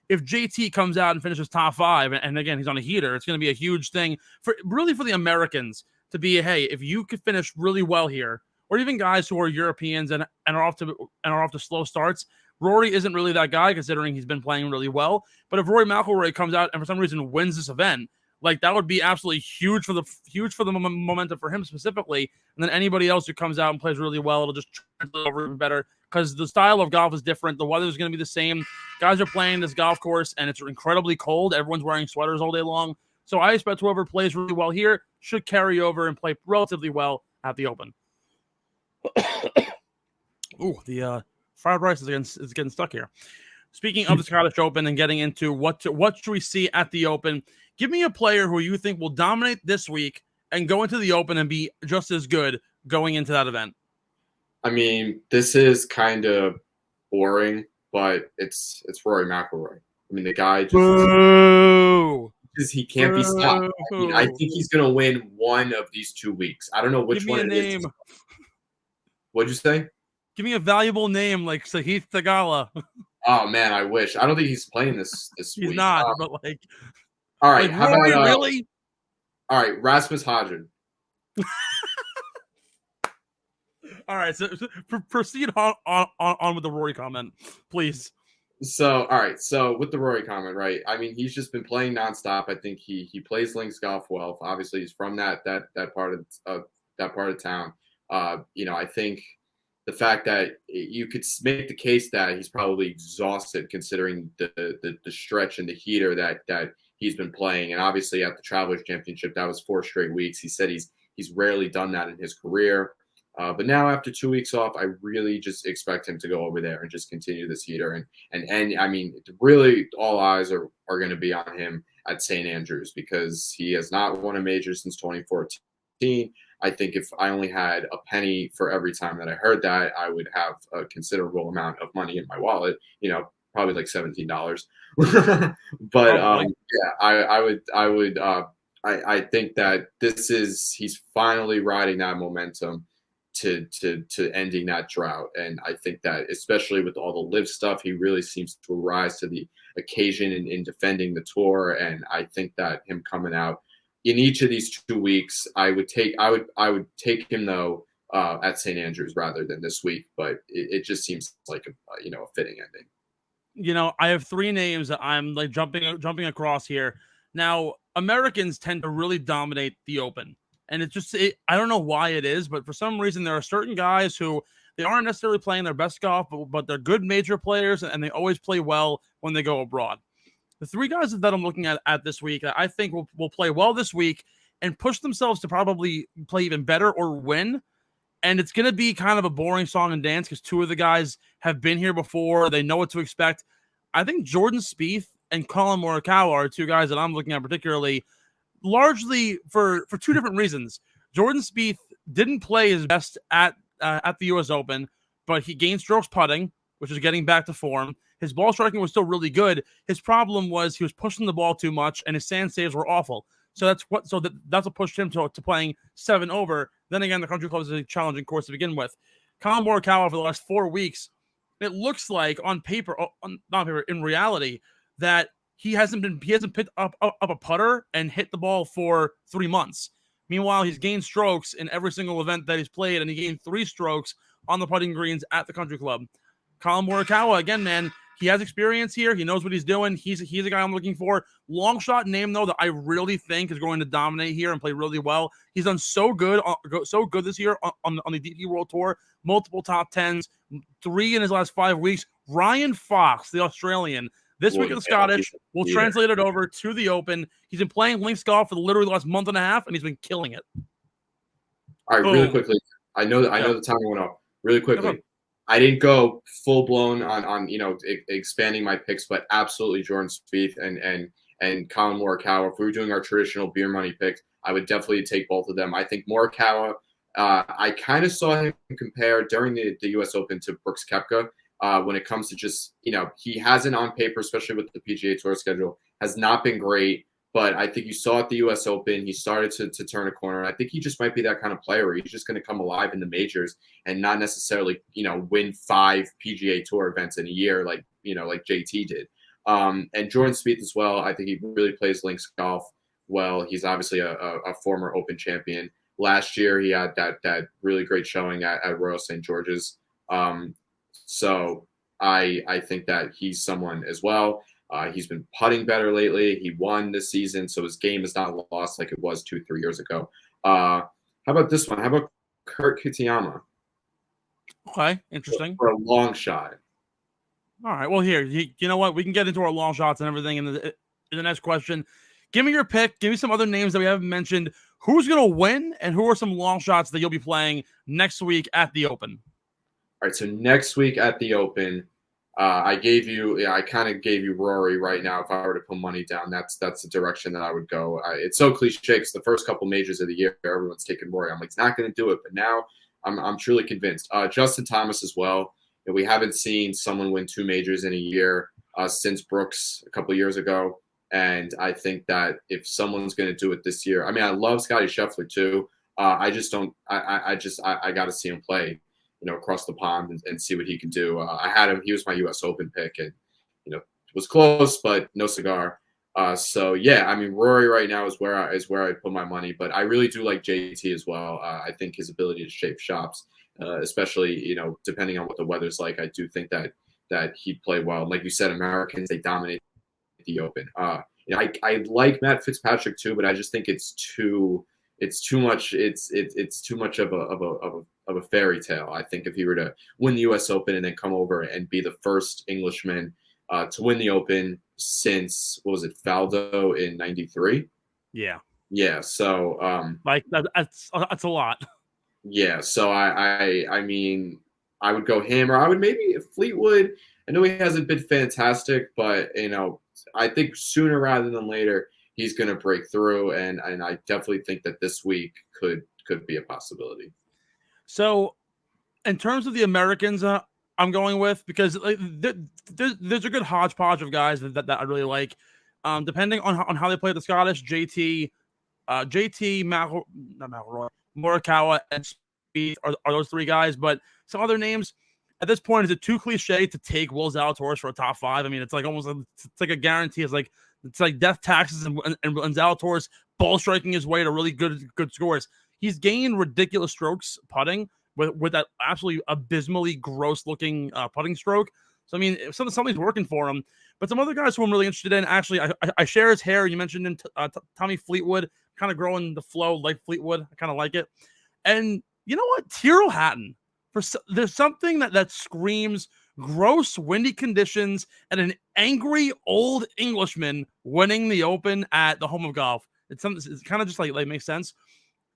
if JT comes out and finishes top 5, and again, he's on a heater, it's going to be a huge thing for the Americans to be, hey, if you could finish really well here, or even guys who are Europeans and are off to slow starts. Rory isn't really that guy considering he's been playing really well. But if Rory McIlroy comes out and for some reason wins this event, like that would be absolutely huge for the momentum for him specifically. And then anybody else who comes out and plays really well, it'll just translate over even better because the style of golf is different. The weather is going to be the same. Guys are playing this golf course and it's incredibly cold. Everyone's wearing sweaters all day long. So I expect whoever plays really well here should carry over and play relatively well at the Open. Ooh, the fried rice is getting stuck here. Speaking of the Scottish Open and getting into what should we see at the Open, give me a player who you think will dominate this week and go into the Open and be just as good going into that event. I mean, this is kind of boring, but it's Rory McIlroy. I mean, the guy he can't be stopped. I think he's going to win one of these 2 weeks. I don't know which one it is. What'd you say? Give me a valuable name like Sahith Theegala. Oh man, I wish. I don't think he's playing this week. He's not, but like. All right, like, how Rory, about really? All right, Rasmus Hodgen. All right, so proceed on with the Rory comment, please. So, all right, so with the Rory comment, right? I mean, he's just been playing nonstop. I think he plays links golf well. Obviously, he's from that part of town. I think the fact that you could make the case that he's probably exhausted considering the stretch and the heater that he's been playing. And obviously at the Travelers Championship, that was 4 straight weeks. He said he's rarely done that in his career. But now after 2 weeks off, I really just expect him to go over there and just continue this heater. And I mean, really all eyes are going to be on him at St. Andrews because he has not won a major since 2014. I think if I only had a penny for every time that I heard that, I would have a considerable amount of money in my wallet, probably like $17. But I think that he's finally riding that momentum to ending that drought. And I think that especially with all the LIV stuff, he really seems to rise to the occasion in defending the tour. And I think that him coming out in each of these 2 weeks, I would take him though at St. Andrews rather than this week. But it just seems like a fitting ending. I have 3 names that I'm like jumping across here. Now, Americans tend to really dominate the Open, and I don't know why it is, but for some reason there are certain guys who they aren't necessarily playing their best golf, but they're good major players, and they always play well when they go abroad. The 3 guys that I'm looking at this week, I think will play well this week and push themselves to probably play even better or win. And it's going to be kind of a boring song and dance because 2 of the guys have been here before. They know what to expect. I think Jordan Spieth and Collin Morikawa are 2 guys that I'm looking at particularly, largely for 2 different reasons. Jordan Spieth didn't play his best at the U.S. Open, but he gained strokes putting, which is getting back to form. His ball striking was still really good. His problem was he was pushing the ball too much, and his sand saves were awful. So that's what pushed him to playing 7 over. Then again, the Country Club is a challenging course to begin with. Collin Morikawa for the last 4 weeks, it looks like on paper, not paper, in reality, that he hasn't picked up a putter and hit the ball for 3 months. Meanwhile, he's gained strokes in every single event that he's played, and he gained 3 strokes on the putting greens at the Country Club. Collin Morikawa, again, man, he has experience here. He knows what he's doing. He's a guy I'm looking for. Long shot name, though, that I really think is going to dominate here and play really well. He's done so good this year on the DP World Tour. Multiple top 10s, 3 in his last 5 weeks. Ryan Fox, the Australian, this week at the Scottish, will translate it over to the Open. He's been playing links golf for literally the last month and a half, and he's been killing it. All right, really quickly. I know the timer went up. Really quickly. I didn't go full blown on expanding my picks, but absolutely Jordan Spieth and Colin Morikawa. If we were doing our traditional beer money picks, I would definitely take both of them. I think Morikawa, I kind of saw him compare during the U.S. Open to Brooks Koepka when it comes to just, he hasn't on paper, especially with the PGA Tour schedule, has not been great. But I think you saw at the U.S. Open, he started to turn a corner. I think he just might be that kind of player where he's just going to come alive in the majors and not necessarily, win 5 PGA Tour events in a year like JT did. And Jordan Spieth as well. I think he really plays links golf well. He's obviously a former Open champion. Last year, he had that really great showing at Royal St. George's. So I think that he's someone as well. He's been putting better lately. He won this season, so his game is not lost like it was 2-3 years ago. How about this one? How about Kurt Kitayama? Okay, interesting. For a long shot. All right. Well, here, you know what? We can get into our long shots and everything in the next question. Give me your pick. Give me some other names that we haven't mentioned. Who's going to win, and who are some long shots that you'll be playing next week at the Open? All right, so next week at the Open, I kind of gave you Rory right now. If I were to put money down, that's the direction that I would go. It's so cliche because the first couple majors of the year, everyone's taking Rory. I'm like, he's not going to do it, but now I'm truly convinced. Justin Thomas as well. We haven't seen someone win 2 majors in a year since Brooks a couple years ago, and I think that if someone's going to do it this year, I mean, I love Scotty Scheffler too. I just don't. I got to see him play, across the pond and see what he can do. I had him. He was my U.S. Open pick, and it was close, but no cigar. So yeah, I mean, Rory right now is where I put my money, but I really do like JT as well. I think his ability to shape shots, especially depending on what the weather's like, I do think that he'd play well. Like you said, Americans, they dominate the Open. I like Matt Fitzpatrick too, but I just think it's too much. It's too much of a fairy tale. I think if he were to win the U.S. Open and then come over and be the first Englishman to win the Open since, what was it, Faldo in '93? Yeah. So that's a lot. Yeah. So I mean, I would go him, or I would maybe Fleetwood. I know he hasn't been fantastic, but I think sooner rather than later he's going to break through, and I definitely think that this week could be a possibility. So, in terms of the Americans, I'm going with, because there's a good hodgepodge of guys that I really like. Depending on how they play the Scottish, JT, McIlroy, Morikawa, and Spieth are those 3 guys. But some other names at this point, is it too cliche to take Will Zalatoris for a top 5? I mean, it's like almost it's like a guarantee. It's like death taxes and Zalatoris ball striking his way to really good scores. He's gained ridiculous strokes putting with that absolutely abysmally gross looking putting stroke. So I mean, something's working for him. But some other guys who I'm really interested in, actually, I share his hair. You mentioned in Tommy Fleetwood, kind of growing the flow like Fleetwood. I kind of like it. And you know what? Tyrrell Hatton. There's something that screams gross windy conditions and an angry old Englishman winning the Open at the home of golf. It's kind of just like makes sense.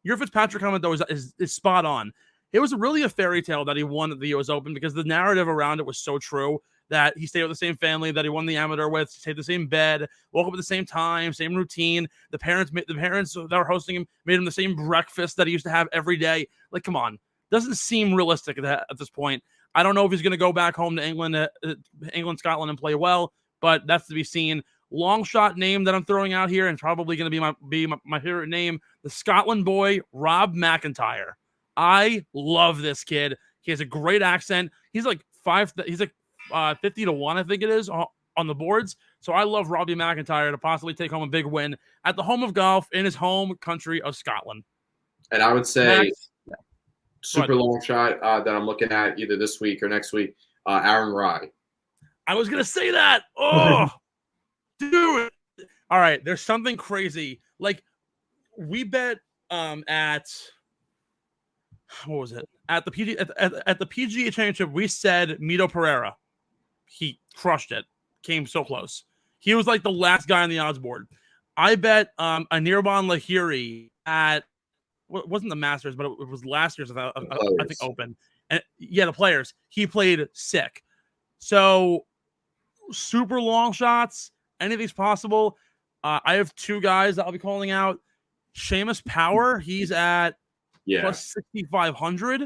Your Fitzpatrick comment though is spot on. It was really a fairy tale that he won at the U.S. Open because the narrative around it was so true, that he stayed with the same family that he won the amateur with, stayed in the same bed, woke up at the same time, same routine. The parents that were hosting him made him the same breakfast that he used to have every day. Like, come on. Doesn't seem realistic at this point. I don't know if he's going to go back home to England, Scotland, and play well, but that's to be seen. Long shot name that I'm throwing out here, and probably going to be my favorite name, the Scotland boy, Rob McIntyre. I love this kid. He has a great accent. He's like 50 to 1, I think it is, on the boards. So I love Robbie McIntyre to possibly take home a big win at the home of golf in his home country of Scotland. And I would say super long shot that I'm looking at either this week or next week, Aaron Rai. I was going to say that. Oh, dude. All right. There's something crazy. Like, we bet at, what was it? At the PGA Championship, we said Mito Pereira. He crushed it. Came so close. He was like the last guy on the odds board. I bet Anirban Lahiri at, well, it wasn't the Masters, but it was last year's, I think, Open. And yeah, the players. He played sick. So super long shots. Anything's possible. I have two guys that I'll be calling out. Seamus Power. He's at plus 6,500.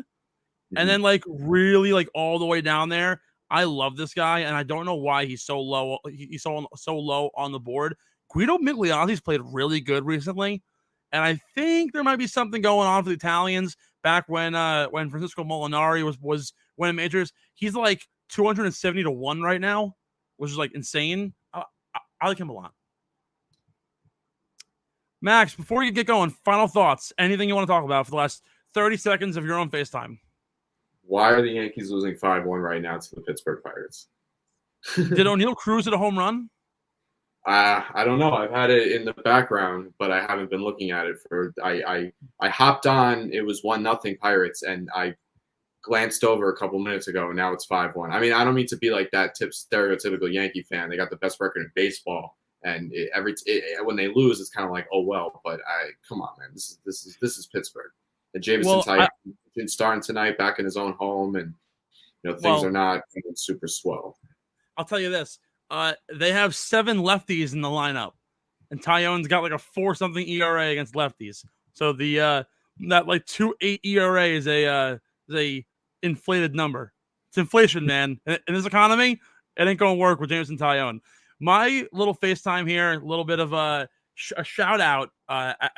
And then like really like all the way down there. I love this guy, and I don't know why he's so low. He's so low on the board. Guido Migliozzi's played really good recently, and I think there might be something going on for the Italians. Back when Francisco Molinari was winning majors, he's like 270 to 1 right now, which is like insane. I like him a lot. Max, before you get going, final thoughts. Anything you want to talk about for the last 30 seconds of your own FaceTime? Why are the Yankees losing 5-1 right now to the Pittsburgh Pirates? Did O'Neill Cruz hit a home run? I don't know. I've had it in the background, but I haven't been looking at it. I hopped on. It was 1-0 Pirates, and I glanced over a couple minutes ago, and now it's 5-1. I mean, I don't mean to be like that stereotypical Yankee fan. They got the best record in baseball, and when they lose, it's kind of like, oh well. But come on, man. This is Pittsburgh. And Jameson Taillon starting tonight back in his own home, and things are not super swell. I'll tell you this: they have 7 lefties in the lineup, and Taillon's got like a 4-something ERA against lefties. So that like 2.8 ERA is a inflated number. It's inflation, man. In this economy, it ain't gonna work with Jameson Taillon. My little FaceTime here, a little bit of a shout out,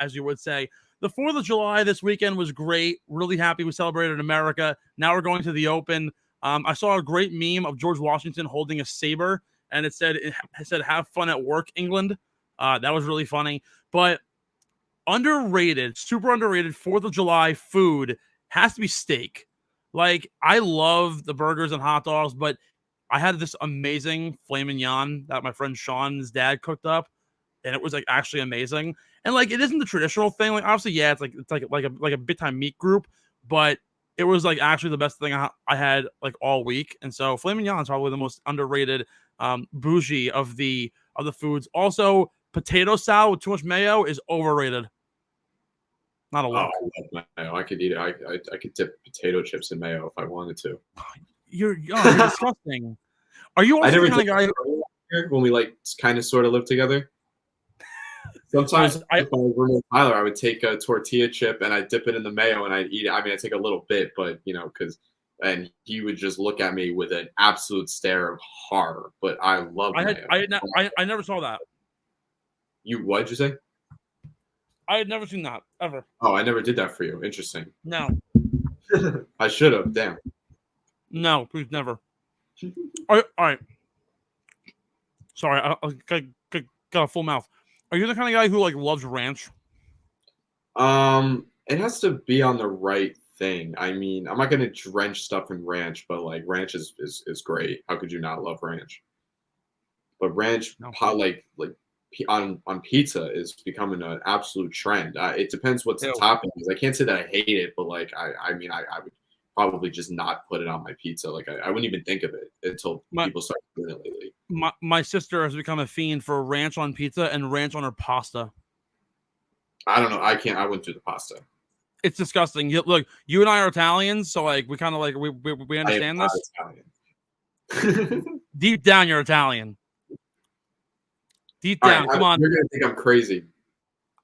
as you would say. The 4th of July this weekend was great. Really happy we celebrated America. Now we're going to the Open. I saw a great meme of George Washington holding a saber, and it said, "Have fun at work, England." That was really funny. But underrated, super underrated 4th of July food has to be steak. Like, I love the burgers and hot dogs, but I had this amazing filet mignon that my friend Sean's dad cooked up, and it was like actually amazing. And like, it isn't the traditional thing. Like, obviously, yeah, it's like a big time meat group, but it was like actually the best thing I had like all week. And so filet mignon is probably the most underrated bougie of the foods. Also, potato salad with too much mayo is overrated. Not a lot. Oh, I love mayo. I could eat it. I could dip potato chips in mayo if I wanted to. You're disgusting. Are you also the kind of guy when we like kind of sort of live together? Sometimes with my roommate Tyler, I would take a tortilla chip and I'd dip it in the mayo and I'd eat it. I mean, I take a little bit, but and he would just look at me with an absolute stare of horror. But I love mayo. I never saw that. What'd you say? I had never seen that ever. Oh, I never did that for you. Interesting. No. I should have. Damn. No, please never. All right. Sorry, I got a full mouth. Are you the kind of guy who like loves ranch? It has to be on the right thing. I mean, I'm not gonna drench stuff in ranch, but like ranch is great. How could you not love ranch? But ranch, like on pizza is becoming an absolute trend. It depends what the topping is. I can't say that I hate it, but like I mean I would probably just not put it on my pizza. Like I wouldn't even think of it until people start doing it lately. My sister has become a fiend for ranch on pizza and ranch on her pasta. I don't know. I wouldn't do the pasta. It's disgusting. Look, you and I are Italians, so like we kind of like we understand this. Italian. Deep down, you're Italian. Deep down, come on. You're gonna think I'm crazy.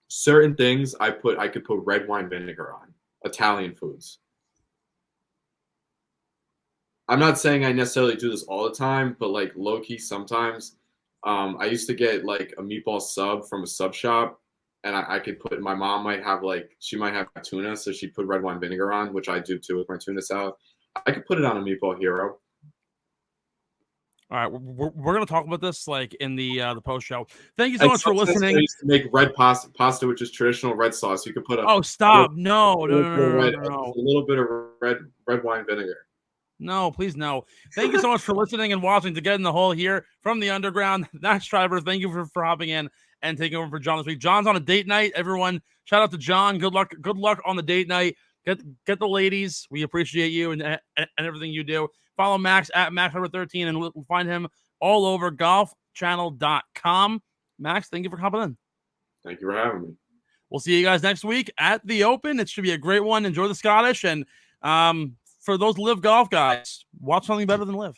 Certain things I could put red wine vinegar on. Italian foods. I'm not saying I necessarily do this all the time, but like low key sometimes. I used to get like a meatball sub from a sub shop, and I could put. My mom she might have tuna, so she'd put red wine vinegar on, which I do too with my tuna salad. I could put it on a meatball hero. All right, we're gonna talk about this like in the post show. Thank you so much for listening. I used to make red pasta, which is traditional red sauce. You could put stop! No. A little bit of red wine vinegar. No, please no. Thank you so much for listening and watching to Get in the Hole here from the underground. Max Schreiber, thank you for hopping in and taking over for John this week. John's on a date night. Everyone, shout out to John. Good luck on the date night. Get the ladies. We appreciate you and everything you do. Follow Max at MaxSchreiber13 and we'll find him all over golfchannel.com. Max, thank you for coming in. Thank you for having me. We'll see you guys next week at the Open. It should be a great one. Enjoy the Scottish and for those LIV golf guys, watch something better than LIV.